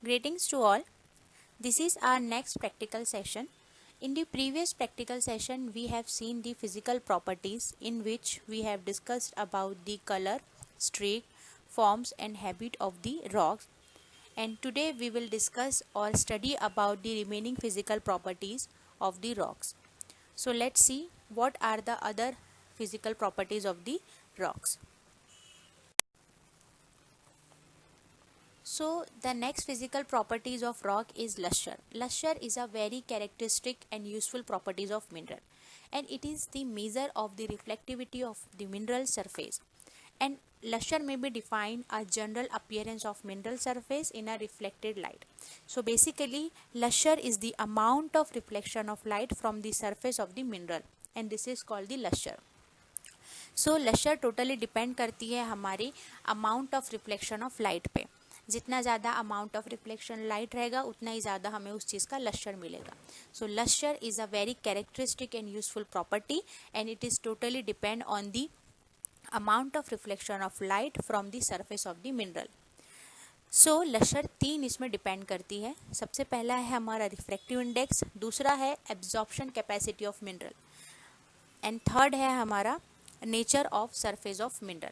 Greetings to all. This is our next practical session. In the previous practical session, we have seen the physical properties in which we have discussed about the color, streak, forms and habit of the rocks. And today we will discuss or study about the remaining physical properties of the rocks. So let's see what are the other physical properties of the rocks. So the next physical properties of rock is luster. Luster is a very characteristic and useful properties of mineral, and it is the measure of the reflectivity of the mineral surface. And luster may be defined as general appearance of mineral surface in a reflected light. So basically luster is the amount of reflection of light from the surface of the mineral, and this is called the luster. So lustre totally depend करती है हमारी amount of reflection of light पे. जितना ज़्यादा amount of reflection light रहेगा उतना ही ज़्यादा हमें उस चीज़ का लश्चर मिलेगा. So lustre is a very characteristic and useful property and it is totally depend on the amount of reflection of light from the surface of the mineral. So lustre 3 इसमें depend करती है. सबसे पहला है हमारा refractive index, दूसरा है absorption capacity of mineral and third है हमारा nature of surface of mineral.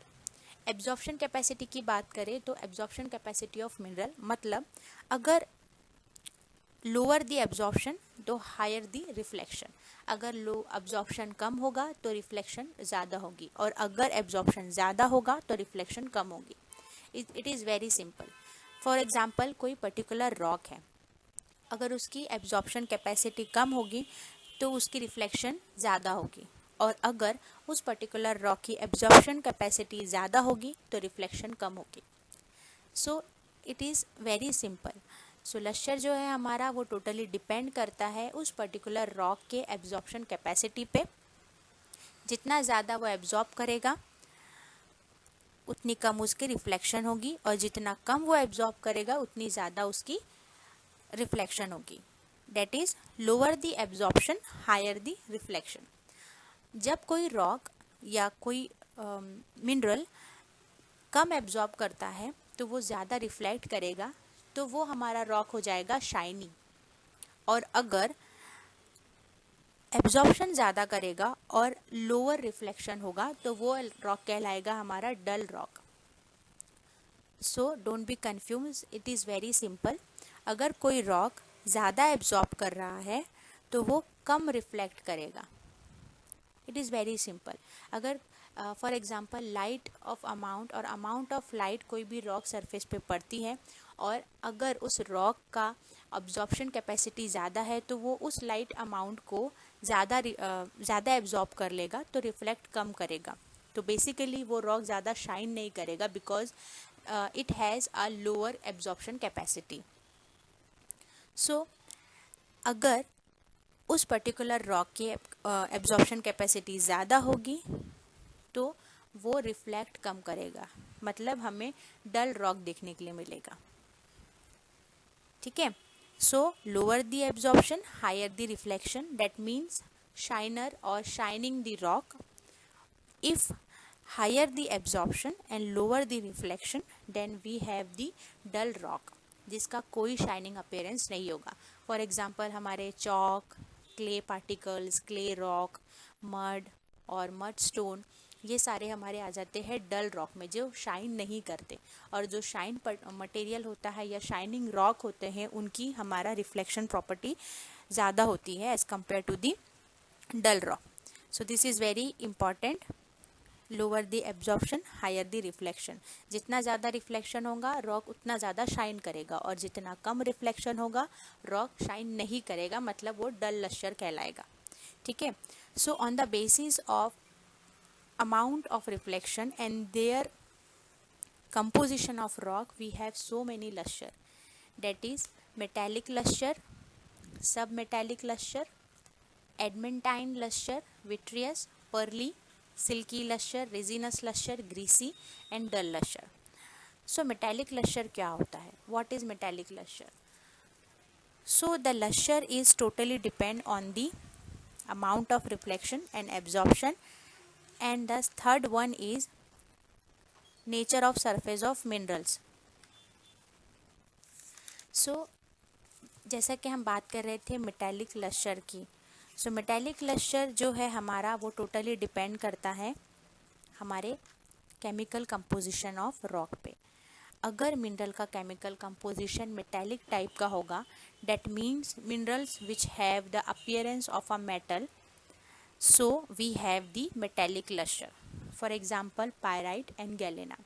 Absorption capacity की बात करें तो एब्जॉर्प्शन कैपेसिटी ऑफ मिनरल मतलब अगर लोअर द एब्जॉर्प्शन तो हायर द रिफ्लेक्शन. अगर लो एब्जॉर्प्शन कम होगा तो रिफ्लेक्शन ज़्यादा होगी, और अगर एब्जॉर्प्शन ज़्यादा होगा तो रिफ्लेक्शन कम होगी. It is very simple. For example कोई पर्टिकुलर रॉक है, अगर उसकी एब्जॉर्प्शन कैपेसिटी कम होगी तो उसकी रिफ्लेक्शन ज़्यादा होगी, और अगर उस पर्टिकुलर रॉक की एब्जॉर्प्शन कैपेसिटी ज़्यादा होगी तो रिफ्लेक्शन कम होगी. सो it is very simple. So lustre जो है हमारा वो टोटली डिपेंड करता है उस पर्टिकुलर रॉक के एब्जॉर्प्शन कैपेसिटी पे. जितना ज़्यादा वो एब्जॉर्ब करेगा उतनी कम उसकी रिफ्लेक्शन होगी, और जितना कम वो एब्जॉर्ब करेगा उतनी ज़्यादा उसकी रिफ्लेक्शन होगी. That is lower the absorption higher the reflection. जब कोई रॉक या कोई मिनरल कम एब्जॉर्ब करता है तो वो ज़्यादा रिफ्लेक्ट करेगा, तो वो हमारा रॉक हो जाएगा शाइनी. और अगर एब्जॉर्प्शन ज़्यादा करेगा और लोअर रिफ्लेक्शन होगा तो वो रॉक कहलाएगा हमारा dull rock. So don't be confuse, it is very simple. अगर कोई रॉक ज़्यादा एब्जॉर्ब कर रहा है तो वो कम रिफ्लेक्ट करेगा. It is very simple. अगर for example light of amount और अमाउंट ऑफ लाइट कोई भी रॉक सरफेस पे पड़ती है, और अगर उस रॉक का अब्जॉर्प्शन कैपेसिटी ज़्यादा है तो वो उस लाइट अमाउंट को ज़्यादा एब्जॉर्ब कर लेगा, तो रिफ्लेक्ट कम करेगा. तो बेसिकली वो रॉक ज़्यादा शाइन नहीं करेगा because it has a lower absorption capacity. So अगर उस पर्टिकुलर रॉक की एब्जॉर्प्शन कैपेसिटी ज़्यादा होगी तो वो रिफ्लेक्ट कम करेगा, मतलब हमें डल रॉक देखने के लिए मिलेगा. ठीक है. So lower the absorption higher the reflection, that means shiner और shining the rock. If higher the absorption and lower the reflection then we have the dull rock, जिसका कोई शाइनिंग अपीयरेंस नहीं होगा. फॉर एग्जांपल हमारे chalk, clay particles, clay rock, mud और mud stone, ये सारे हमारे आ जाते हैं डल रॉक में जो शाइन नहीं करते. और जो शाइन मटेरियल होता है या शाइनिंग रॉक होते हैं उनकी हमारा रिफ्लेक्शन प्रॉपर्टी ज़्यादा होती है as compare to the dull rock. So this is very important. Lower the absorption higher the reflection. जितना ज़्यादा रिफ्लेक्शन होगा रॉक उतना ज़्यादा शाइन करेगा, और जितना कम रिफ्लेक्शन होगा रॉक शाइन नहीं करेगा, मतलब वो डल लश्चर कहलाएगा. ठीक है. So on the basis of amount of reflection and their composition of rock we have so many luster, that is metallic luster, submetallic luster, adamantine luster, vitreous, pearly, silky luster, resinous luster, greasy and dull luster. So metallic luster क्या होता है? What is metallic luster? So the luster is totally depend on the amount of reflection and absorption. And the third one is nature of surface of minerals. सो जैसा कि हम बात कर रहे थे मेटालिक लश्यर की, सो मेटालिक लश्यर जो है हमारा वो टोटली डिपेंड करता है हमारे केमिकल कंपोजिशन ऑफ रॉक पे। अगर मिनरल का केमिकल कंपोजिशन मेटालिक टाइप का होगा, that means minerals which have the appearance of a metal, so we have the metallic lustre. For example pyrite and galena.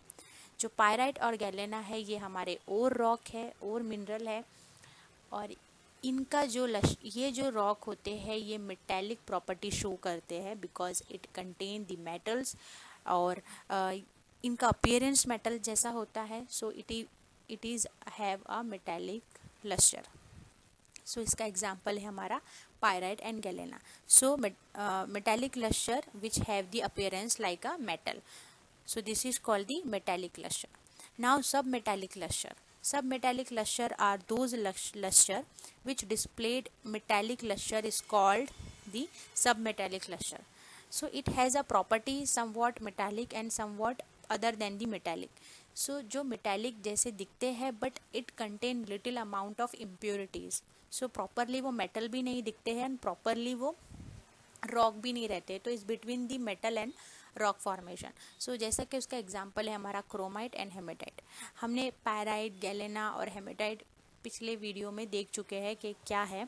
जो pyrite और galena है ये हमारे ओर रॉक है, ओर मिनरल है, और इनका जो ये जो रॉक होते हैं ये मेटेलिक प्रॉपर्टी शो करते हैं because it contain the metals, और इनका अपीयरेंस मेटल जैसा होता है, so it is have a metallic lustre. So इसका एग्जाम्पल है हमारा pyrite and galena. So metallic lustre which have the appearance like a metal, so this is called the metallic lustre. Now submetallic lustre. Submetallic lustre are those lustre which displayed metallic lustre is called the submetallic lustre. So it has a property somewhat metallic and somewhat other than the metallic. So जो metallic जैसे दिखते हैं but it contain little amount of impurities. So properly वो metal भी नहीं दिखते हैं and properly वो रॉक भी नहीं रहते, तो इस between the metal and rock formation. So जैसा कि उसका एग्जांपल है हमारा क्रोमाइट एंड हेमेटाइट। हमने पायराइट, गैलेना और हेमेटाइट पिछले वीडियो में देख चुके हैं कि क्या है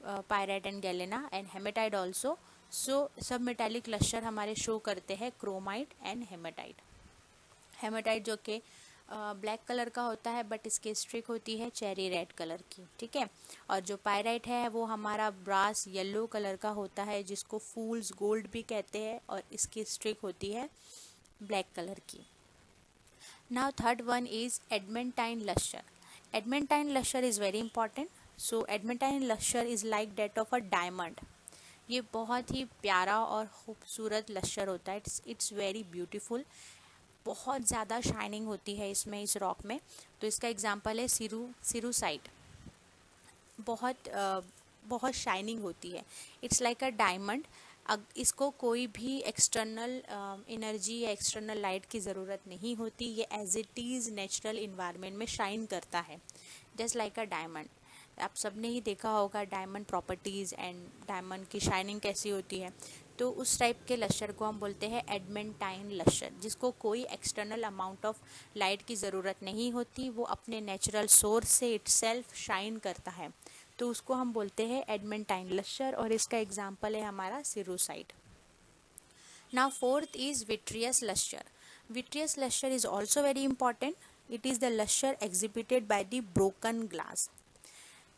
pyrite and galena and hematite also. So सब मेटालिक लश्यर हमारे शो करते हैं क्रोमाइट एंड हेमेटाइट। हेमेटाइट जो कि ब्लैक कलर का होता है बट इसकी स्ट्रिक होती है चेरी रेड कलर की, ठीक है। और जो पायराइट है वो हमारा ब्रास येलो कलर का होता है जिसको फूल्स गोल्ड भी कहते हैं, और इसकी स्ट्रिक होती है ब्लैक कलर की। Now third one is adamantine lustre. Adamantine lustre is very important. So adamantine lustre is like that of a diamond. ये बहुत ही प्यारा और खूबसूरत लश्यर होता है। It's very beautiful. बहुत ज़्यादा शाइनिंग होती है इसमें, इस रॉक में। तो इसका एग्जांपल है सिरूसाइट। बहुत शाइनिंग होती है। It's like a diamond. इसको कोई भी एक्सटर्नल एनर्जी या एक्सटर्नल लाइट की ज़रूरत नहीं होती। ये as it is natural environment में शाइन करता है जस्ट लाइक अ डायमंड। आप सबने ही देखा होगा डायमंड प्रॉपर्टीज़ एंड डायमंड की शाइनिंग कैसी होती है। तो उस टाइप के लश्यर को हम बोलते हैं एडमेंटाइन लश्यर, जिसको कोई एक्सटर्नल अमाउंट ऑफ लाइट की ज़रूरत नहीं होती, वो अपने नेचुरल सोर्स से इटसेल्फ शाइन करता है, तो उसको हम बोलते हैं एडमेंटाइन लश्यर, और इसका एग्जाम्पल है हमारा cerussite. Now fourth is vitreous lustre. Vitreous lustre is also very important. It is the lustre exhibited by the broken glass.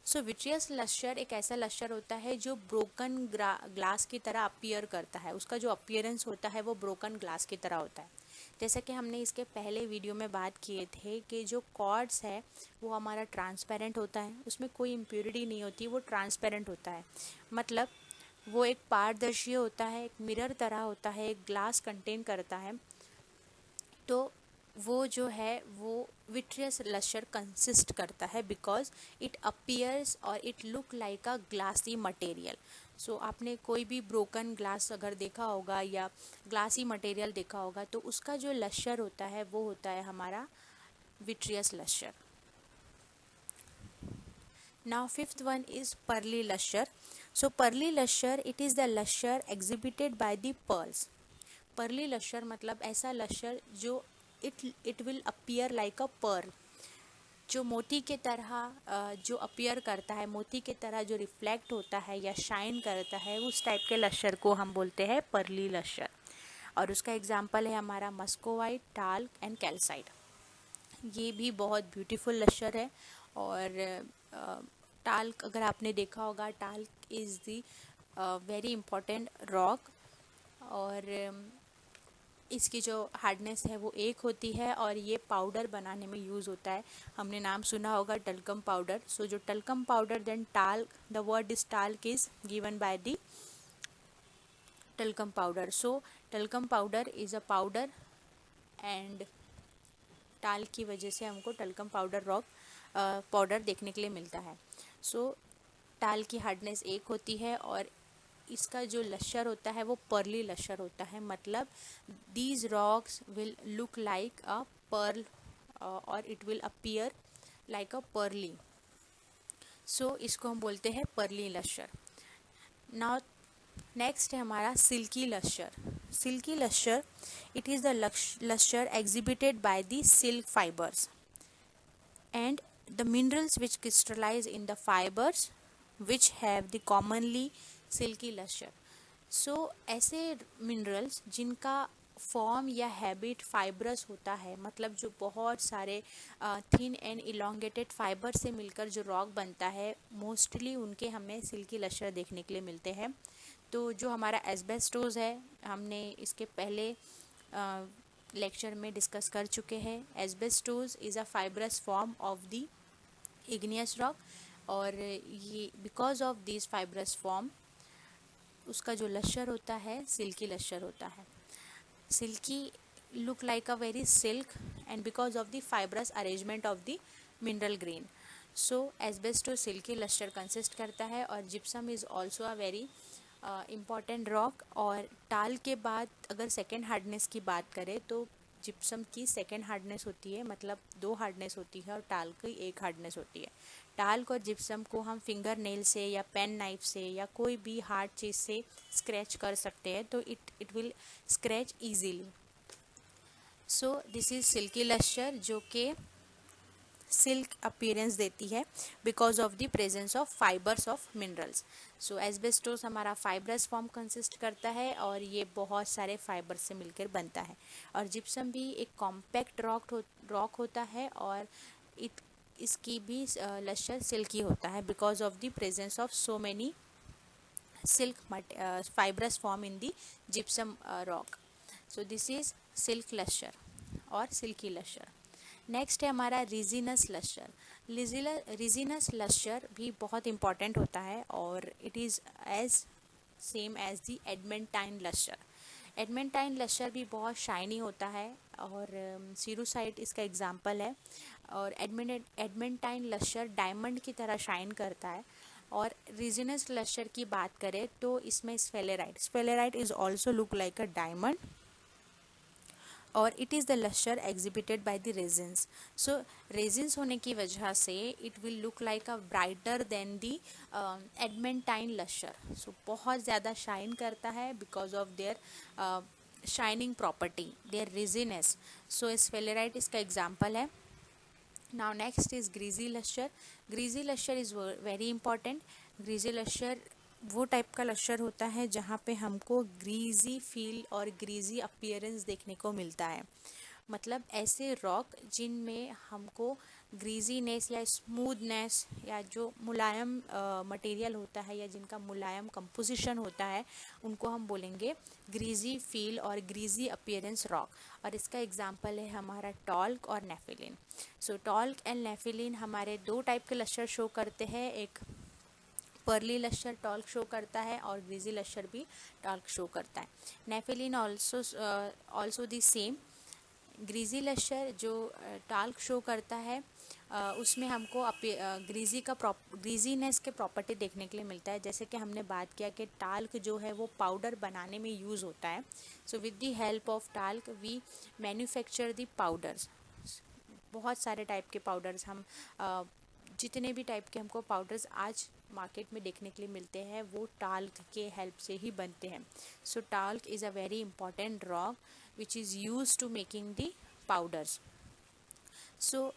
So vitreous lustre एक ऐसा लश्यर होता है जो ब्रोकन ग्लास की तरह अपीयर करता है। उसका जो अपीयरेंस होता है वो ब्रोकन ग्लास की तरह होता है। जैसा कि हमने इसके पहले वीडियो में बात किए थे कि जो क्वार्ट्ज है वो हमारा ट्रांसपेरेंट होता है, उसमें कोई इम्प्योरिटी नहीं होती, वो ट्रांसपेरेंट होता है। मतलब वो एक पारदर्शी होता है, एक मिरर तरह होता है, एक ग्लास कंटेन करता है। तो वो जो है वो विट्रियस लश्यर कंसिस्ट करता है बिकॉज इट अपीयर्स और it look like a glassy material. So आपने कोई भी ब्रोकन ग्लास अगर देखा होगा या ग्लासी मटेरियल देखा होगा तो उसका जो लश्यर होता है वो होता है हमारा vitreous लश्यर। Now fifth one is pearly lustre. So pearly lustre, it is the lustre exhibited by the pearls. Pearly lustre मतलब ऐसा lustre जो it will appear like a pearl, जो मोती के तरह जो अपीयर करता है, मोती के तरह जो रिफ्लेक्ट होता है या शाइन करता है, उस टाइप के लश्यर को हम बोलते हैं पर्ली लश्यर। और उसका एग्जाम्पल है हमारा मस्कोवाइट, टाल्क एंड कैल्साइट। ये भी बहुत ब्यूटीफुल लश्यर है। और टाल्क अगर आपने देखा होगा, talc is the very important rock, और इसकी जो हार्डनेस है वो 1 होती है, और ये पाउडर बनाने में यूज़ होता है। हमने नाम सुना होगा टल्कम पाउडर। सो जो talcum powder then talc, the word is talc is given by the talcum powder. So talcum powder is a powder and talc की वजह से हमको टल्कम पाउडर रॉक पाउडर देखने के लिए मिलता है। सो टाल्क की हार्डनेस 1 होती है, और इसका जो लश्यर होता है वो पर्ली लश्यर होता है। मतलब these rocks will look like a pearl और it will appear like a pearly. So इसको हम बोलते हैं पर्ली लश्यर। नाउ नेक्स्ट है हमारा silky lustre. Silky lustre, it is the lustre exhibited by the silk fibres and the minerals which crystallize in the fibers which have the commonly silky luster. So ऐसे minerals जिनका form या habit fibrous होता है, मतलब जो बहुत सारे thin and elongated fibre से मिलकर जो रॉक बनता है, मोस्टली उनके हमें सिल्की लश्यर देखने के लिए मिलते हैं। तो जो हमारा एस्बेस्टोस है, हमने इसके पहले लेक्चर में डिस्कस कर चुके हैं। Asbestos is a fibrous form of the igneous rock, और ये because of this fibrous form उसका जो लश्यर होता है सिल्की लश्यर होता है। Silky look like a very silk and because of the fibrous arrangement of the mineral grain. So asbestos silky lustre consist करता है, और gypsum is also a very important rock. और talc के बाद अगर second hardness की बात करें तो जिप्सम की सेकेंड हार्डनेस होती है, मतलब 2 हार्डनेस होती है और टाल की 1 हार्डनेस होती है। टाल्क और जिप्सम को हम फिंगर नेल से या पेन नाइफ से या कोई भी हार्ड चीज़ से स्क्रैच कर सकते हैं, तो it will scratch easily. So this is silky lustre जो कि सिल्क अपीयरेंस देती है because of the presence of fibres of minerals. So asbestos हमारा फाइब्रस फॉर्म कंसिस्ट करता है और ये बहुत सारे फाइबर से मिलकर बनता है। और जिप्सम भी एक कॉम्पैक्ट रॉक होता है, और इसकी भी लश्यर सिल्की होता है because of the presence of so many silk fibrous form in the gypsum rock. So this is silk lusher और silky lusher. नेक्स्ट है हमारा रिजिनस लश्यर। रिजिनस लश्यर भी बहुत इंपॉर्टेंट होता है, और it is as same as the adamantine lustre. Adamantine lustre भी बहुत शाइनी होता है, और सीरोसाइट इसका एग्जाम्पल है। और एडमेंटाइन लश्यर डायमंड की तरह शाइन करता है। और रिजिनस लश्यर की बात करें तो इसमें sphalerite is also look like a diamond, और it is the lustre exhibited by the resins. So resins होने की वजह से it will look like a brighter than the adamantine lustre. So बहुत ज़्यादा शाइन करता है because of their shining property, their resinous. So sphalerite इसका example है। Now next is greasy luster. Greasy luster is very important. Greasy luster वो type का लश्यर होता है जहाँ पे हमको ग्रीजी फील और ग्रीजी अपीयरेंस देखने को मिलता है। मतलब ऐसे रॉक जिनमें हमको ग्रीजीनेस या स्मूथनेस या जो मुलायम मटेरियल होता है या जिनका मुलायम कंपोजिशन होता है, उनको हम बोलेंगे ग्रीजी फील और ग्रीजी अपीयरेंस रॉक। और इसका एग्जांपल है हमारा टॉल्क और नेफिलिन। सो टॉल्क एंड नेफिलिन हमारे 2 टाइप के लश्यर शो करते हैं। एक पर्ली लश्यर टॉल्क शो करता है और ग्रीजी लश्यर भी टॉल्क शो करता है। नेफिलिन ऑल्सो द सेम। ग्रीजी लश्यर जो टाल्क शो करता है उसमें हमको ग्रीजीनेस के प्रॉपर्टी देखने के लिए मिलता है। जैसे कि हमने बात किया कि टाल्क जो है वो पाउडर बनाने में यूज़ होता है। So with the help of talc we manufacture the powders. बहुत सारे टाइप के पाउडर्स हम जितने भी टाइप के हमको पाउडर्स आज मार्केट में देखने के लिए मिलते हैं वो टाल्क के हेल्प से ही बनते हैं। So talc is a very important rock which is use to making the powders. So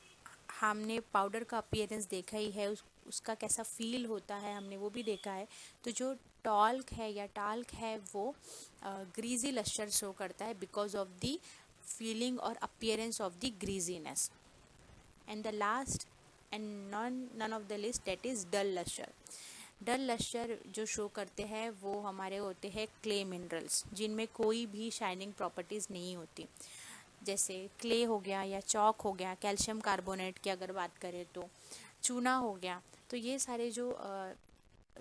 हमने पाउडर का अपीयरेंस देखा ही है, उसका कैसा फील होता है हमने वो भी देखा है। तो जो टॉल्क है या टाल्क है वो ग्रीजी लश्यर शो करता है बिकॉज ऑफ द फीलिंग और appearance of the greasiness. And the last and none of the list that is dull lustre. Dull lustre जो शो करते हैं वो हमारे होते हैं क्ले मिनरल्स जिनमें कोई भी शाइनिंग प्रॉपर्टीज़ नहीं होती। जैसे क्ले हो गया या चॉक हो गया, कैल्शियम कार्बोनेट की अगर बात करें तो चूना हो गया। तो ये सारे जो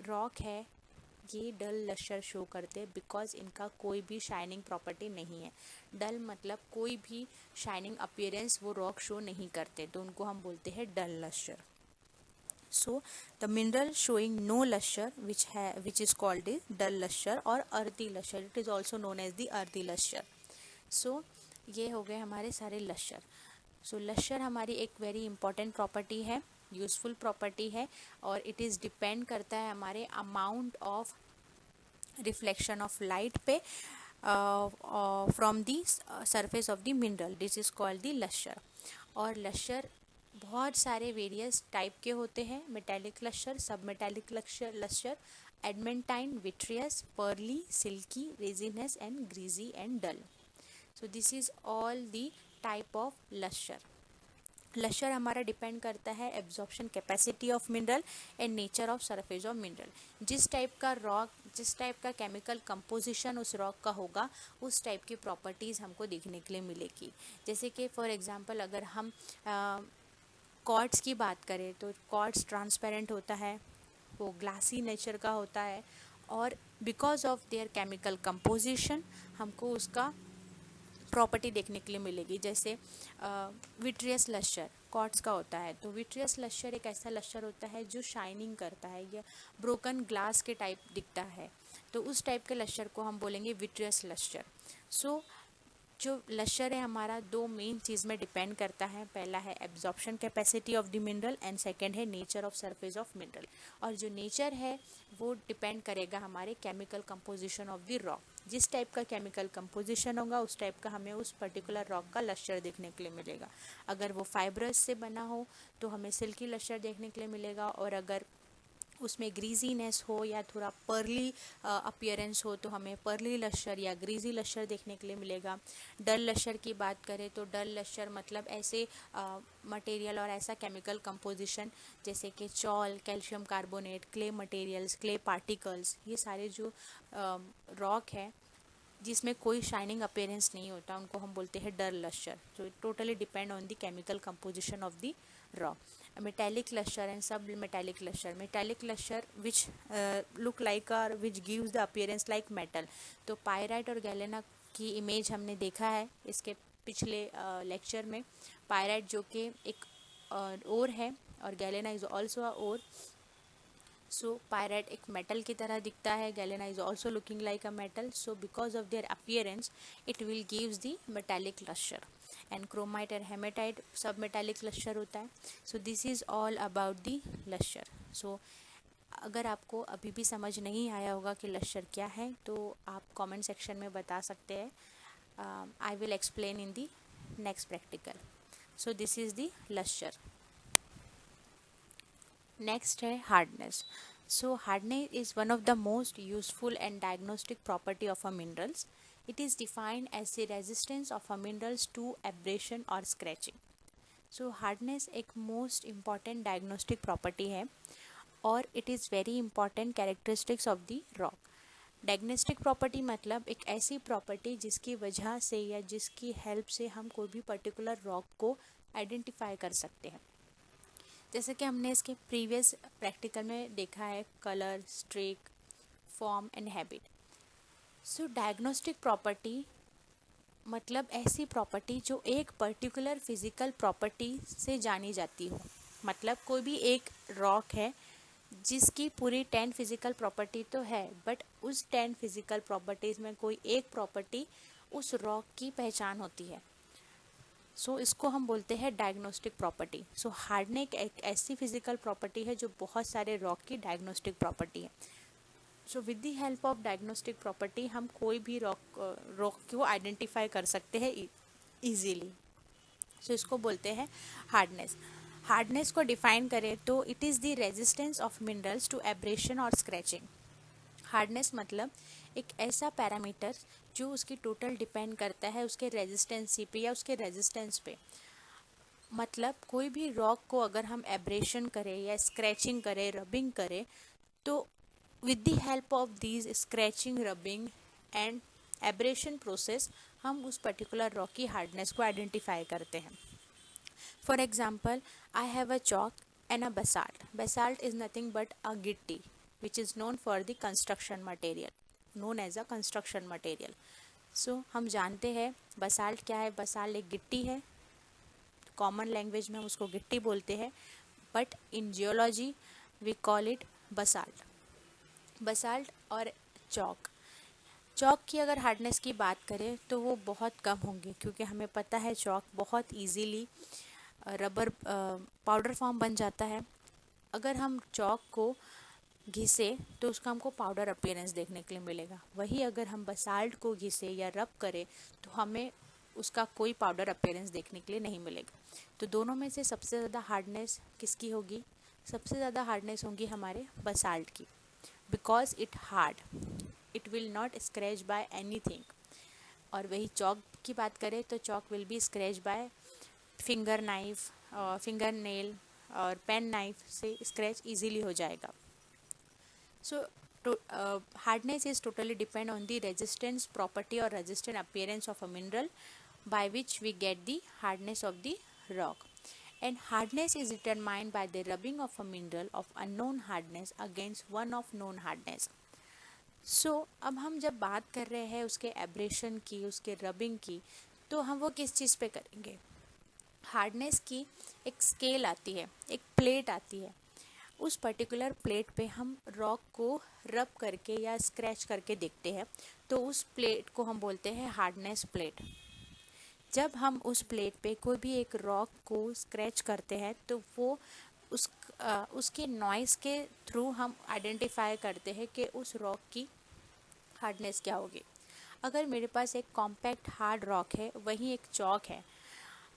रॉक है ये डल लश्यर शो करते हैं बिकॉज इनका कोई भी शाइनिंग प्रॉपर्टी नहीं है। डल मतलब कोई भी शाइनिंग अपीयरेंस वो रॉक शो नहीं करते, तो उनको हम बोलते हैं dull लश्यर। So the mineral showing no luster which is called is dull luster or earthy luster. It is also known as the earthy luster. So ये हो गए हमारे सारे लश्यर। सो लश्यर हमारी एक वेरी इंपॉर्टेंट प्रॉपर्टी है, यूजफुल प्रॉपर्टी है, और इट इज़ डिपेंड करता है हमारे amount of reflection of light पे from the surface of the mineral, this is called the lustre. और लश्यर बहुत सारे वेरियस टाइप के होते हैं, मेटालिक लश्यर, सब metallic lustre, adamantine, vitreous, pearly, silky, resinous and greasy and dull. So this is all the type of lustre. Lustre हमारा depend करता है absorption capacity of mineral and nature of surface of mineral. जिस type का rock, जिस type का chemical composition उस rock का होगा, उस टाइप की प्रॉपर्टीज़ हमको देखने के लिए मिलेगी। जैसे कि फॉर एग्जांपल अगर हम क्वार्ट्ज की बात करें तो क्वार्ट्ज ट्रांसपेरेंट होता है, वो ग्लासी नेचर का होता है, और because of there chemical composition हमको उसका प्रॉपर्टी देखने के लिए मिलेगी। जैसे विट्रियस लश्यर क्वार्ट्ज का होता है, तो विट्रियस लश्यर एक ऐसा लश्यर होता है जो शाइनिंग करता है या ब्रोकन ग्लास के टाइप दिखता है, तो उस टाइप के लश्यर को हम बोलेंगे विट्रियस लश्यर। सो जो लश्यर है हमारा दो मेन चीज़ में डिपेंड करता है, पहला है absorption capacity of the mineral and second है nature of surface of mineral. और जो नेचर है वो डिपेंड करेगा हमारे chemical composition of the rock. जिस टाइप का केमिकल कंपोजिशन होगा उस टाइप का हमें उस पर्टिकुलर रॉक का लश्यर देखने के लिए मिलेगा। अगर वो फाइब्रस से बना हो तो हमें सिल्की लश्यर देखने के लिए मिलेगा, और अगर उसमें ग्रीजीनेस हो या थोड़ा पर्ली अपीयरेंस हो तो हमें पर्ली लश्यर या ग्रीजी लश्यर देखने के लिए मिलेगा। डल लश्यर की बात करें तो डल लश्यर मतलब ऐसे मटेरियल और ऐसा केमिकल कंपोजिशन जैसे कि chawl, calcium carbonate, clay materials, clay particles, ये सारे जो रॉक है जिसमें कोई शाइनिंग अपीयरेंस नहीं होता, उनको हम बोलते हैं dull lustre. So it totally depend on the chemical composition of the rock. Metallic lustre and sub-metallic lustre. Metallic lustre which look like or which gives the appearance like metal. तो pyrite और galena की image हमने देखा है इसके पिछले lecture में। Pyrite जो कि एक ओर है और galena is also a ore. So pyrite एक मेटल की तरह दिखता है, galena is also looking like a metal. So because of their appearance it will gives the metallic lustre. And chromite और हेमेटाइट सब मेटालिक लश्यर होता है। So this is all about the lustre. So अगर आपको अभी भी समझ नहीं आया होगा कि लश्यर क्या है तो आप कमेंट सेक्शन में बता सकते हैं। I will explain in the next practical. So this is the lustre. Next है hardness. So hardness is one of the most useful and diagnostic property of a minerals. It is defined as the resistance of a minerals to abrasion or scratching. So hardness एक most important diagnostic property है और it is very important characteristics of the rock. Diagnostic property मतलब एक ऐसी property जिसकी वजह से या जिसकी हेल्प से हम कोई भी पर्टिकुलर रॉक को आइडेंटिफाई कर सकते हैं। जैसे कि हमने इसके प्रीवियस प्रैक्टिकल में देखा है colour, streak, form and habit. So diagnostic property मतलब ऐसी प्रॉपर्टी जो एक पर्टिकुलर फिजिकल प्रॉपर्टी से जानी जाती हो। मतलब कोई भी एक रॉक है जिसकी पूरी 10 फिजिकल प्रॉपर्टी तो है, बट उस 10 फिजिकल प्रॉपर्टीज़ में कोई एक प्रॉपर्टी उस रॉक की पहचान होती है। सो इसको हम बोलते हैं डायग्नोस्टिक प्रॉपर्टी। सो हार्डनेस एक ऐसी फिजिकल प्रॉपर्टी है जो बहुत सारे रॉक की डायग्नोस्टिक प्रॉपर्टी है। So with the help of diagnostic property हम कोई भी रॉक को आइडेंटिफाई कर सकते हैं इजीली। सो इसको बोलते हैं हार्डनेस। हार्डनेस को डिफाइन करें तो it is the resistance of minerals to abrasion और स्क्रैचिंग। हार्डनेस मतलब एक ऐसा पैरामीटर जो उसकी टोटल डिपेंड करता है उसके रेजिस्टेंसी पे या उसके रेजिस्टेंस पे। मतलब कोई भी रॉक को अगर हम एब्रेशन करें या स्क्रैचिंग करें, रबिंग करें, तो with the help of these scratching, rubbing and abrasion process हम उस पर्टिकुलर रॉक की हार्डनेस को आइडेंटिफाई करते हैं। For example, I have a chalk and a basalt. Basalt is nothing but a गिट्टी which is known for the construction material, known as a construction material. So हम जानते हैं basalt क्या है। बसाल्ट एक गिट्टी है, कॉमन लैंग्वेज में हम उसको गिट्टी बोलते हैं, but in geology we call it basalt. Basalt और चॉक चॉक की अगर हार्डनेस की बात करें तो वो बहुत कम होंगे, क्योंकि हमें पता है चॉक बहुत इजीली रबर पाउडर फॉर्म बन जाता है। अगर हम चॉक को घिसे तो उसका हमको पाउडर अपीयरेंस देखने के लिए मिलेगा। वही अगर हम बसाल्ट को घिसे या रब करें तो हमें उसका कोई पाउडर अपीयरेंस देखने के लिए नहीं मिलेगा। तो दोनों में से सबसे ज़्यादा हार्डनेस किसकी होगी? सबसे ज़्यादा हार्डनेस होगी हमारे बसाल्ट की, because it hard, it will not scratch by anything. और वही चॉक की बात करें तो chalk will be scratch by finger knife, finger nail और पेन नाइफ से स्क्रैच इजीली हो जाएगा। So, hardness is totally depend on the resistance property or resistant appearance of a mineral by which we get the hardness of the rock. And hardness is determined by the rubbing of a mineral of unknown hardness against one of known hardness. अब हम जब बात कर रहे हैं उसके abrasion की, उसके रबिंग की, तो हम वो किस चीज़ पे करेंगे? हार्डनेस की एक स्केल आती है, एक प्लेट आती है। उस पर्टिकुलर प्लेट पे हम रॉक को रब करके या स्क्रैच करके देखते हैं, तो उस प्लेट को हम बोलते हैं हार्डनेस प्लेट। जब हम उस प्लेट पे कोई भी एक रॉक को स्क्रैच करते हैं तो वो उसके नॉइज़ के थ्रू हम आइडेंटिफाई करते हैं कि उस रॉक की हार्डनेस क्या होगी। अगर मेरे पास एक कॉम्पैक्ट हार्ड रॉक है, वहीं एक चॉक है,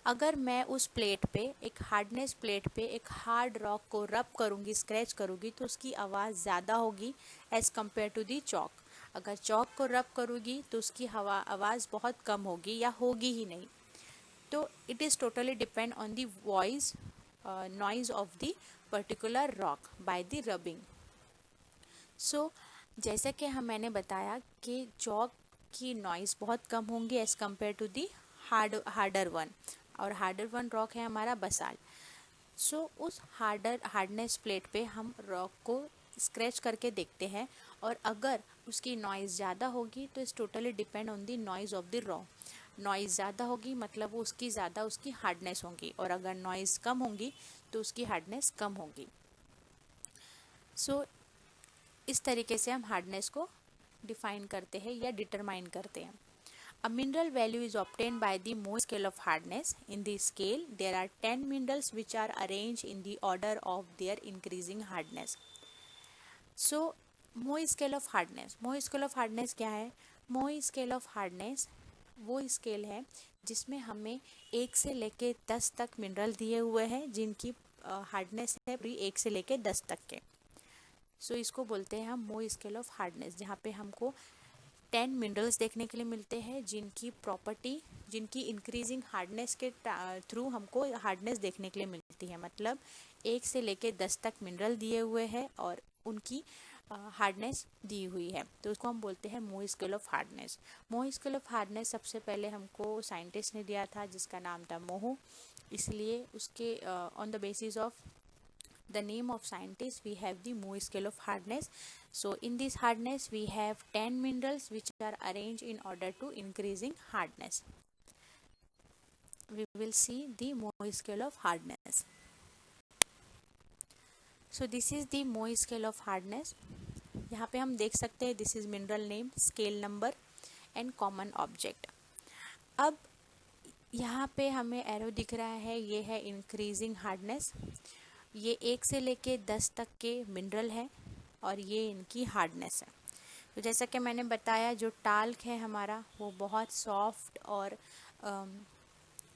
अगर मैं उस प्लेट पे, एक हार्डनेस प्लेट पे एक हार्ड रॉक को रब करूँगी, स्क्रैच करूँगी, तो उसकी आवाज़ ज़्यादा होगी as compare to the chalk. अगर चॉक को रब करूँगी तो उसकी आवाज़ बहुत कम होगी या होगी ही नहीं। तो it is totally depend on the voice noise of the particular rock by the rubbing. जैसा कि मैंने बताया कि चॉक की नॉइज़ बहुत कम होंगी as compare to the harder one, और हार्डर वन रॉक है हमारा बसाल्ट। उस हार्डनेस प्लेट पे हम रॉक को स्क्रैच करके देखते हैं, और अगर उसकी नॉइज़ ज़्यादा होगी तो it's totally depend on the noise of the rock. Noise ज़्यादा होगी मतलब उसकी ज़्यादा उसकी हार्डनेस होगी, और अगर नॉइज़ कम होंगी तो उसकी हार्डनेस कम होगी। इस तरीके से हम हार्डनेस को डिफाइन करते हैं या डिटरमाइन करते हैं। A mineral value is obtained by the Mohs scale of hardness. In the scale, there are 10 minerals which are arranged in the order of their increasing hardness. Mohs scale of hardness. Mohs scale of hardness क्या है? Mohs scale of hardness वो scale है जिसमें हमें 1 से लेके 10 तक mineral दिए हुए हैं, जिनकी हार्डनेस है 1 से लेके 10 तक के। इसको बोलते हैं हम मोह स्केल ऑफ हार्डनेस, जहाँ पे हमको 10 मिनरल्स देखने के लिए मिलते हैं जिनकी प्रॉपर्टी, जिनकी इंक्रीजिंग हार्डनेस के थ्रू हमको हार्डनेस देखने के लिए मिलती है। मतलब 1 से लेके 10 तक मिनरल दिए हुए हैं और उनकी हार्डनेस दी हुई है, तो उसको हम बोलते हैं मोह स्केल ऑफ हार्डनेस। मोह स्केल ऑफ हार्डनेस सबसे पहले हमको साइंटिस्ट ने दिया था जिसका नाम था मोह, इसलिए उसके on the basis of the name of scientist we have the Mohs scale of hardness. In this hardness we have 10 minerals which are arranged in order to increasing hardness. We will see the Mohs scale of hardness. This is the Mohs scale of hardness. यहाँ पे हम देख सकते हैं this is mineral name, scale number and common object. अब यहाँ पे हमें एरो दिख रहा है, ये है इंक्रीजिंग हार्डनेस। ये 1 से लेके 10 तक के मिनरल है और ये इनकी हार्डनेस है। तो जैसा कि मैंने बताया, जो टाल्क है हमारा वो बहुत सॉफ्ट और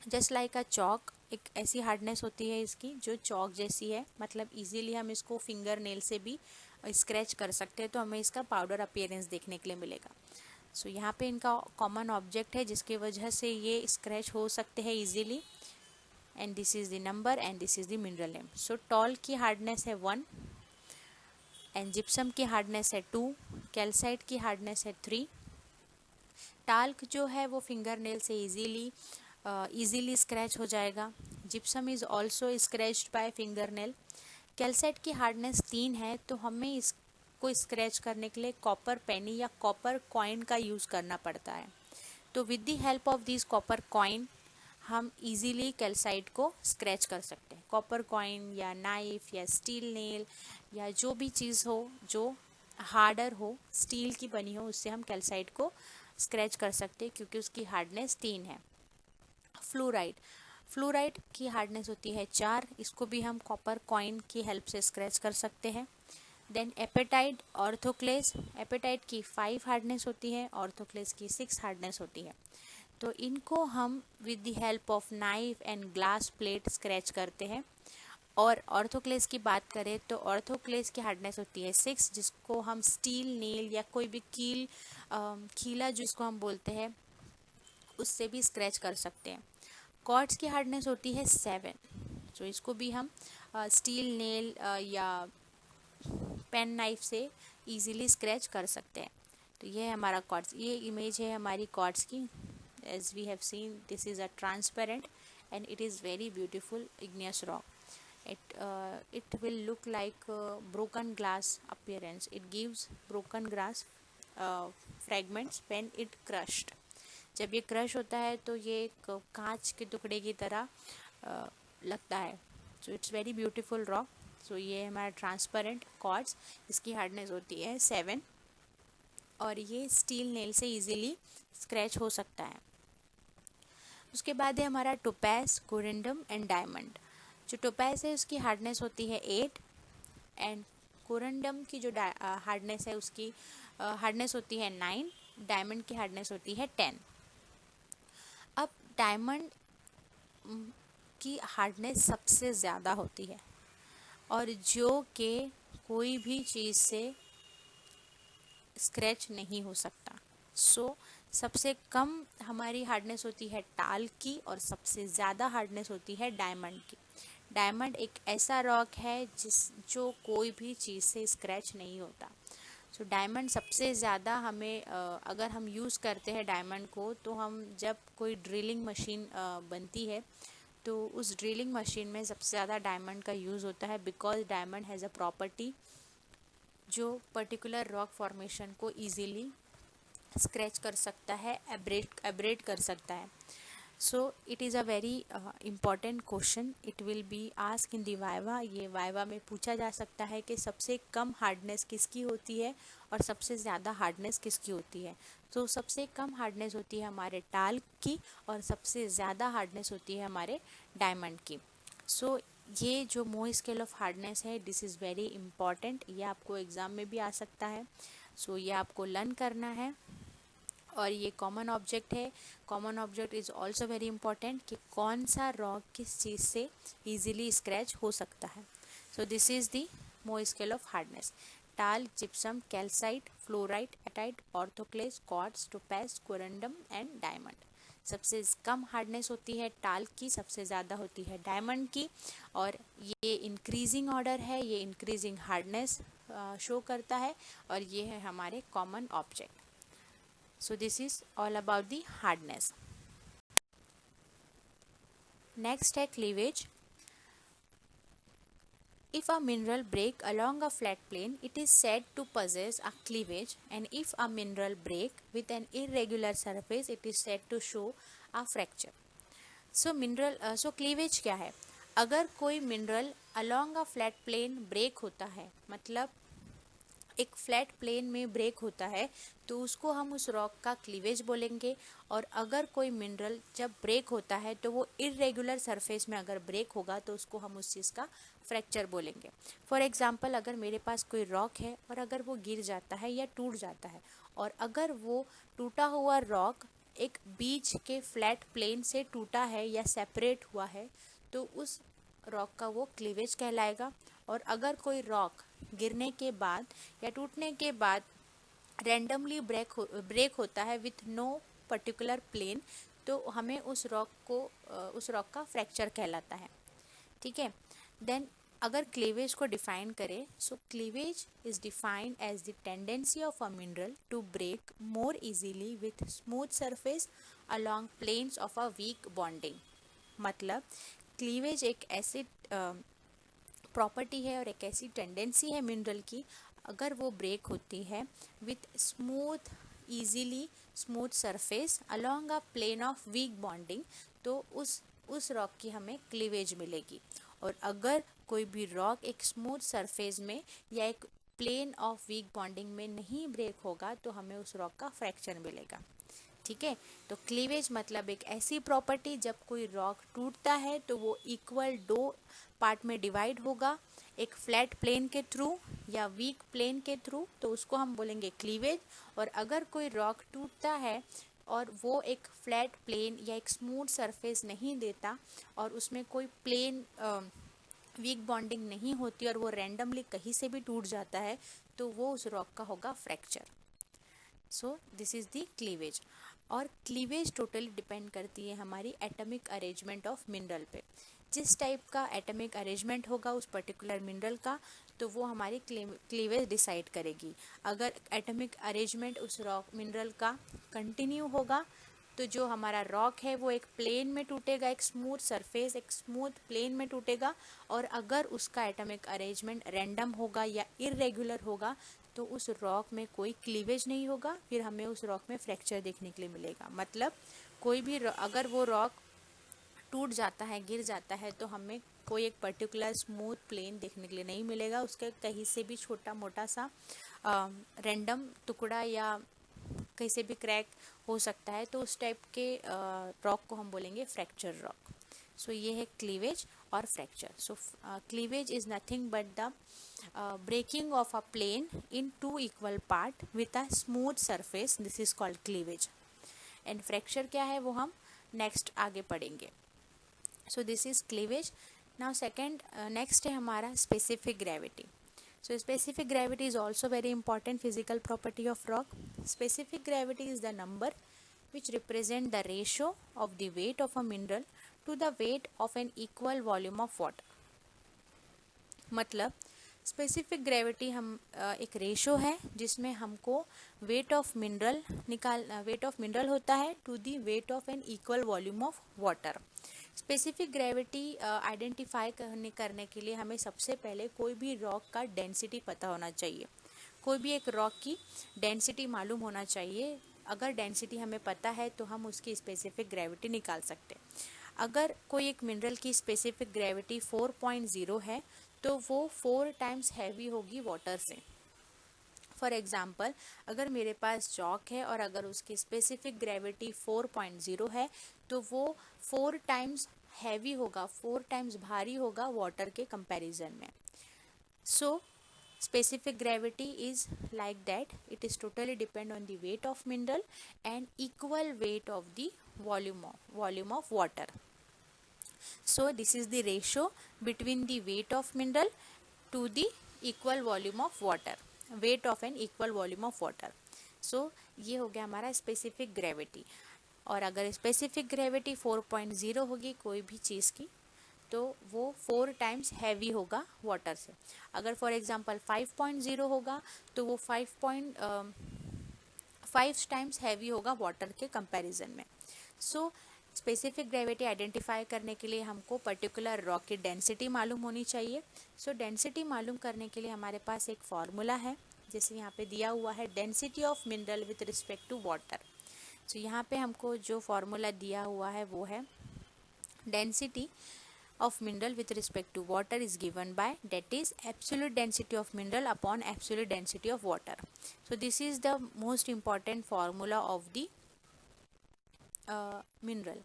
जस्ट लाइक अ चॉक, एक ऐसी हार्डनेस होती है इसकी जो चॉक जैसी है, मतलब इजीली हम इसको फिंगर नेल से भी स्क्रैच कर सकते हैं, तो हमें इसका पाउडर अपीयरेंस देखने के लिए मिलेगा। यहाँ पे इनका कॉमन ऑब्जेक्ट है जिसकी वजह से ये स्क्रैच हो सकते हैं easily, and this is the number and this is the mineral name. Talc की हार्डनेस है 1 एंड जिप्सम की हार्डनेस है 2, कैल्साइट की हार्डनेस है 3। टाल्क जो है वो फिंगर नेल से इजीली स्क्रैच हो जाएगा। Gypsum is also scratched by finger nail. Calcite की हार्डनेस 3 है, तो हमें इसको स्क्रैच करने के लिए कॉपर पेनी या कॉपर कॉइन का यूज़ करना पड़ता है। तो with the help of this copper coin हम इजीली कैल्साइट को स्क्रैच कर सकते हैं। कॉपर कॉइन या नाइफ या स्टील नेल या जो भी चीज़ हो जो हार्डर हो, स्टील की बनी हो, उससे हम कैल्साइट को स्क्रैच कर सकते हैं क्योंकि उसकी हार्डनेस 3 है। फ्लोराइड, फ्लोराइड की हार्डनेस होती है 4, इसको भी हम कॉपर कॉइन की हेल्प से स्क्रैच कर सकते हैं। देन एपेटाइट, ऑर्थोक्लेस, एपेटाइट की 5 हार्डनेस होती है, ऑर्थोक्लेस की 6 हार्डनेस होती है। तो इनको हम with the help of knife and glass plate scratch करते हैं। और ऑर्थोक्लेस की बात करें तो ऑर्थोक्लेस की हार्डनेस होती है 6, जिसको हम स्टील नेल या कोई भी खीला जिसको हम बोलते हैं उससे भी स्क्रैच कर सकते हैं। कॉर्ड्स की हार्डनेस होती है 7, तो इसको भी हम स्टील नेल या पेन नाइफ से इजीली स्क्रैच कर सकते हैं। तो ये है हमारा कॉर्ड्स, ये इमेज है हमारी कॉर्ड्स की। As we have seen this is a transparent and it is very beautiful igneous rock. It will look like broken glass appearance. It gives broken glass fragments when it crushed. जब ये crush होता है तो ये एक कांच के टुकड़े की तरह लगता है। So it's very beautiful rock. So ये हमारा ट्रांसपेरेंट क्वार्ट्ज, इसकी हार्डनेस होती है 7 और ये स्टील नेल से इजीली स्क्रैच हो सकता है। उसके बाद है हमारा टोपैज, कोरिंडम एंड डायमंड। जो टोपैज है उसकी हार्डनेस होती है 8 एंड कोरिंडम की जो हार्डनेस है उसकी हार्डनेस होती है 9, डायमंड की हार्डनेस होती है 10। अब डायमंड की हार्डनेस सबसे ज़्यादा होती है और जो कि कोई भी चीज़ से स्क्रैच नहीं हो सकता। सो सबसे कम हमारी हार्डनेस होती है टाल की और सबसे ज़्यादा हार्डनेस होती है डायमंड की। डायमंड एक ऐसा रॉक है जो कोई भी चीज़ से स्क्रैच नहीं होता। सो डायमंड सबसे ज़्यादा हमें अगर हम यूज़ करते हैं डायमंड को, तो हम जब कोई ड्रिलिंग मशीन बनती है तो उस ड्रिलिंग मशीन में सबसे ज़्यादा डायमंड का यूज़ होता है, because diamond has a property जो पर्टिकुलर रॉक फॉर्मेशन को इजीली स्क्रैच कर सकता है, एब्रेड कर सकता है। So it is a very important question, it will be ask in the viva. ये वाइवा में पूछा जा सकता है कि सबसे कम हार्डनेस किसकी होती है और सबसे ज़्यादा हार्डनेस किसकी होती है। तो सबसे कम हार्डनेस होती है हमारे टाल की और सबसे ज़्यादा हार्डनेस होती है हमारे डायमंड की। सो ये जो मोह स्केल ऑफ हार्डनेस है, दिस इज़ वेरी इम्पॉर्टेंट, ये आपको एग्ज़ाम में भी आ सकता है। सो ये आपको लर्न करना है और ये कॉमन ऑब्जेक्ट है। Common object is also very important कि कौन सा रॉक किस चीज़ से इजीली स्क्रैच हो सकता है। So this is the Mohs scale of hardness: talc, gypsum, calcite, fluorite, apatite, orthoclase, quartz, topaz, corundum and diamond. सबसे कम हार्डनेस होती है टाल की, सबसे ज़्यादा होती है डायमंड की, और ये इंक्रीजिंग ऑर्डर है, ये इंक्रीजिंग हार्डनेस शो करता है, और ये है हमारे common object. So this is all about the hardness. Next है cleavage. If a mineral break along a flat plane, it is said to possess a cleavage, and if a mineral break with an irregular surface, it is said to show a fracture. So cleavage क्या है? अगर कोई mineral along a flat plane break होता है, मतलब एक flat plane में break होता है, तो उसको हम उस रॉक का क्लीवेज बोलेंगे। और अगर कोई मिनरल जब ब्रेक होता है तो वो इरेगुलर सरफेस में अगर ब्रेक होगा तो उसको हम उस चीज़ का फ्रैक्चर बोलेंगे। फॉर एग्जांपल, अगर मेरे पास कोई रॉक है और अगर वो गिर जाता है या टूट जाता है, और अगर वो टूटा हुआ रॉक एक बीच के फ्लैट प्लेन से टूटा है या सेपरेट हुआ है, तो उस रॉक का वो क्लीवेज कहलाएगा। और अगर कोई रॉक गिरने के बाद या टूटने के बाद रैंडमली ब्रेक होता है विथ नो पर्टिकुलर प्लेन, तो हमें उस रॉक का फ्रैक्चर कहलाता है। ठीक है। देन अगर क्लीवेज को डिफाइन करें, so cleavage is defined as the tendency of a mineral to break more easily with smooth surface along planes of a weak bonding. मतलब क्लीवेज एक ऐसी प्रॉपर्टी है और एक ऐसी टेंडेंसी है मिनरल की, अगर वो ब्रेक होती है with easily smooth surface along a plane of weak bonding, तो उस रॉक की हमें क्लीवेज मिलेगी। और अगर कोई भी रॉक एक स्मूथ सरफेस में या एक प्लेन ऑफ वीक बॉन्डिंग में नहीं ब्रेक होगा तो हमें उस रॉक का फ्रैक्चर मिलेगा। ठीक है, तो क्लीवेज मतलब एक ऐसी प्रॉपर्टी जब कोई रॉक टूटता है तो वो इक्वल दो पार्ट में डिवाइड होगा, एक फ्लैट प्लेन के थ्रू या वीक प्लेन के थ्रू, तो उसको हम बोलेंगे क्लीवेज। और अगर कोई रॉक टूटता है और वो एक फ्लैट प्लेन या एक स्मूथ सरफेस नहीं देता और उसमें कोई प्लेन वीक बॉन्डिंग नहीं होती और वो रैंडमली कहीं से भी टूट जाता है, तो वो उस रॉक का होगा fracture. So this is the cleavage. और क्लीवेज टोटली डिपेंड करती है हमारी एटॉमिक अरेंजमेंट ऑफ मिनरल पे। जिस टाइप का एटॉमिक अरेंजमेंट होगा उस पर्टिकुलर मिनरल का, तो वो हमारी क्लीवेज डिसाइड करेगी। अगर एटॉमिक अरेंजमेंट उस रॉक मिनरल का कंटिन्यू होगा तो जो हमारा रॉक है वो एक प्लेन में टूटेगा, एक स्मूथ सरफेस, एक स्मूथ प्लेन में टूटेगा। और अगर उसका एटॉमिक अरेंजमेंट रैंडम होगा या इरेगुलर होगा तो उस रॉक में कोई क्लीवेज नहीं होगा, फिर हमें उस रॉक में फ्रैक्चर देखने के लिए मिलेगा। मतलब कोई भी अगर वो रॉक टूट जाता है, गिर जाता है, तो हमें कोई एक पर्टिकुलर स्मूथ प्लेन देखने के लिए नहीं मिलेगा, उसके कहीं से भी छोटा मोटा सा रैंडम टुकड़ा या कहीं से भी क्रैक हो सकता है, तो उस टाइप के रॉक को हम बोलेंगे फ्रैक्चर रॉक। सो ये है क्लीवेज और fracture. So cleavage is nothing but the breaking of a plane in two equal part with a smooth surface, this is called cleavage। and fracture क्या है वो हम next आगे पढ़ेंगे। so this is cleavage। now second next है हमारा specific gravity। so specific gravity is also very important physical property of rock। specific gravity is the number which represent the ratio of the weight of a mineral to the weight of an equal volume of water। मतलब specific gravity हम एक ratio है जिसमें हमको weight of mineral होता है to the weight of an equal volume of water. Specific gravity identify करने के लिए हमें सबसे पहले कोई भी रॉक का डेंसिटी पता होना चाहिए। कोई भी एक रॉक की डेंसिटी मालूम होना चाहिए। अगर डेंसिटी हमें पता है तो हम उसकी स्पेसिफिक ग्रेविटी निकाल सकते हैं। अगर कोई एक मिनरल की स्पेसिफिक ग्रेविटी 4.0 है तो वो 4 टाइम्स हैवी होगी वाटर से। फॉर एग्जांपल अगर मेरे पास चॉक है और अगर उसकी स्पेसिफिक ग्रेविटी 4.0 है तो वो 4 टाइम्स हैवी होगा, 4 टाइम्स भारी होगा वाटर के कंपैरिजन में। सो specific gravity is like that, it is totally depend on the weight of mineral and equal weight of the volume of water। so this is the ratio between the weight of mineral to the equal volume of water, weight of an equal volume of water। so ये हो गया हमारा specific gravity। और अगर specific gravity 4.0 होगी कोई भी चीज़ की तो वो 4 टाइम्स हैवी होगा वाटर से। अगर फॉर एग्जांपल 5.0 होगा तो वो 5 टाइम्स हैवी होगा वाटर के कंपैरिजन में। सो स्पेसिफिक ग्रेविटी आइडेंटिफाई करने के लिए हमको पर्टिकुलर रॉक की डेंसिटी मालूम होनी चाहिए। सो डेंसिटी मालूम करने के लिए हमारे पास एक फार्मूला है, जैसे यहाँ पे दिया हुआ है density of mineral with respect to water. So यहाँ पे हमको जो फार्मूला दिया हुआ है वो है density of mineral with respect to water is given by, that is absolute density of mineral upon absolute density of water। so this is the most important formula of the mineral।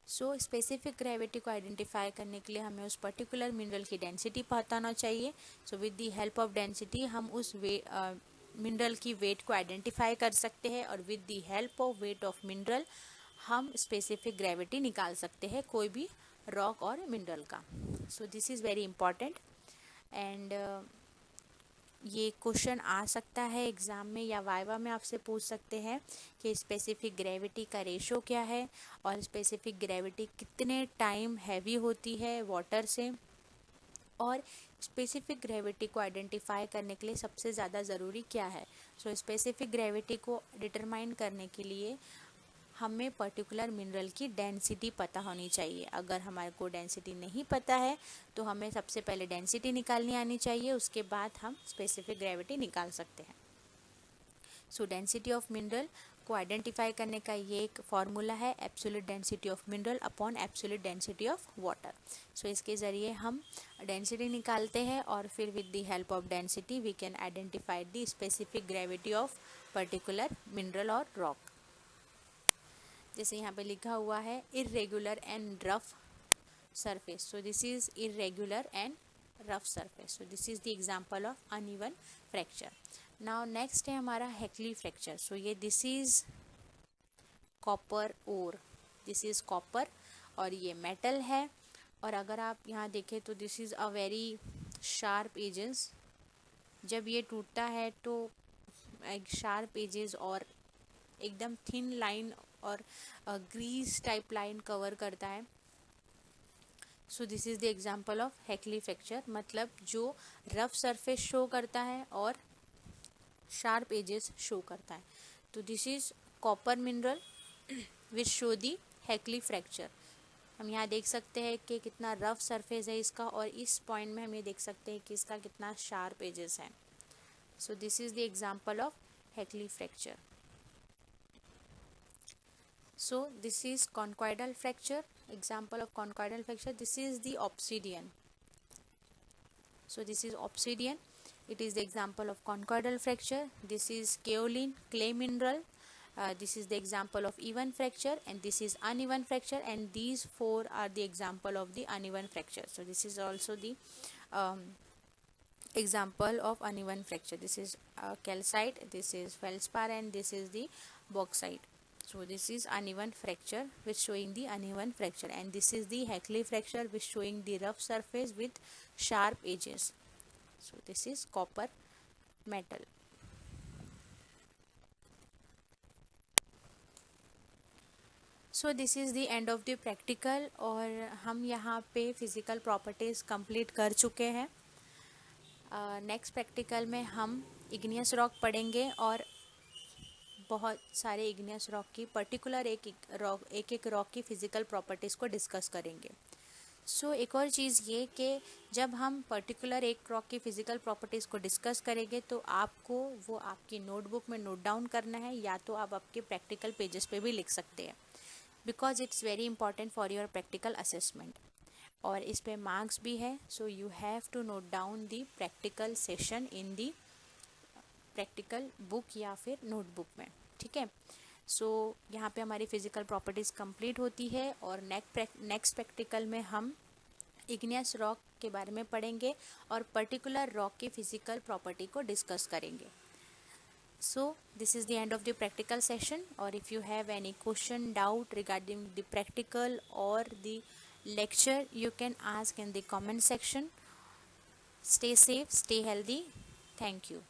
So specific gravity को identify करने के लिए हमें उस particular mineral की density पता होना चाहिए। सो with the help of density हम उस मिनरल की वेट को आइडेंटिफाई कर सकते हैं और with the help of weight of mineral हम स्पेसिफिक ग्रेविटी निकाल सकते हैं कोई भी रॉक और मिनरल का। सो this is very important and ये क्वेश्चन आ सकता है एग्ज़ाम में या वाइवा में आपसे पूछ सकते हैं कि स्पेसिफिक ग्रेविटी का रेशो क्या है और स्पेसिफिक ग्रेविटी कितने टाइम हैवी होती है वाटर से। और स्पेसिफिक ग्रेविटी को आइडेंटिफाई करने के लिए सबसे ज़्यादा ज़रूरी क्या है। सो स्पेसिफिक ग्रेविटी को डिटरमाइन करने के लिए हमें पर्टिकुलर मिनरल की डेंसिटी पता होनी चाहिए। अगर हमारे को डेंसिटी नहीं पता है तो हमें सबसे पहले डेंसिटी निकालनी आनी चाहिए, उसके बाद हम स्पेसिफिक ग्रेविटी निकाल सकते हैं। सो डेंसिटी ऑफ मिनरल को आइडेंटिफाई करने का ये एक फॉर्मूला है, absolute density of mineral upon absolute density of water. So इसके ज़रिए हम डेंसिटी निकालते हैं और फिर with the help of density we can identify the specific gravity of particular mineral और रॉक। जैसे यहाँ पे लिखा हुआ है irregular and rough surface, so this is irregular and rough surface, so this is the example of uneven fracture. Now next है हमारा Hackley fracture. so ये this is copper ore, this is copper और ये metal है, और अगर आप यहाँ देखें तो this is a very sharp edges, जब ये टूटता है तो एक sharp edges और एकदम thin line और grease type line cover करता है। So this is the example of hackly fracture, मतलब जो रफ सरफेस शो करता है और शार्प एजेस शो करता है। तो this is copper mineral which show the hackly fracture. हम यहाँ देख सकते हैं कि कितना रफ सरफेस है इसका, और इस पॉइंट में हम ये देख सकते हैं कि इसका कितना शार्प एजेस है। So this is the example of hackly fracture. So this is conchoidal fracture, example of conchoidal fracture. This is the obsidian. So this is obsidian. It is the example of conchoidal fracture. This is kaolin, clay mineral. This is the example of even fracture, and this is uneven fracture, and these four are the example of the uneven fracture. So this is also the example of uneven fracture. This is calcite, this is feldspar, and this is the bauxite. So this is uneven fracture which showing the uneven fracture, and this is the Hackley fracture which showing the rough surface with sharp edges. So this is copper metal. So this is the end of the practical, और हम यहाँ पे physical properties complete कर चुके हैं। Next practical में हम igneous rock पढ़ेंगे और बहुत सारे इग्नियस रॉक की पर्टिकुलर एक एक रॉक की फ़िज़िकल प्रॉपर्टीज़ को डिस्कस करेंगे। सो एक और चीज़ ये कि जब हम पर्टिकुलर एक रॉक की फ़िज़िकल प्रॉपर्टीज़ को डिस्कस करेंगे तो आपको वो आपकी नोटबुक में नोट डाउन करना है, या तो आप आपके प्रैक्टिकल पेजेस पे भी लिख सकते हैं, because it's very important for your practical assessment, और इस पे मार्क्स भी है। So you have to note down the practical session in the practical book या फिर नोटबुक में, ठीक है। सो यहाँ पे हमारी फिज़िकल प्रॉपर्टीज़ कंप्लीट होती है, और नेक्स्ट प्रैक्टिकल में हम इग्नियस रॉक के बारे में पढ़ेंगे और पर्टिकुलर रॉक की फ़िज़िकल प्रॉपर्टी को डिस्कस करेंगे। So this is the end of the practical session, और if you have any question doubt regarding the practical और the lecture, you can ask in the comment section. Stay safe, stay healthy. Thank you.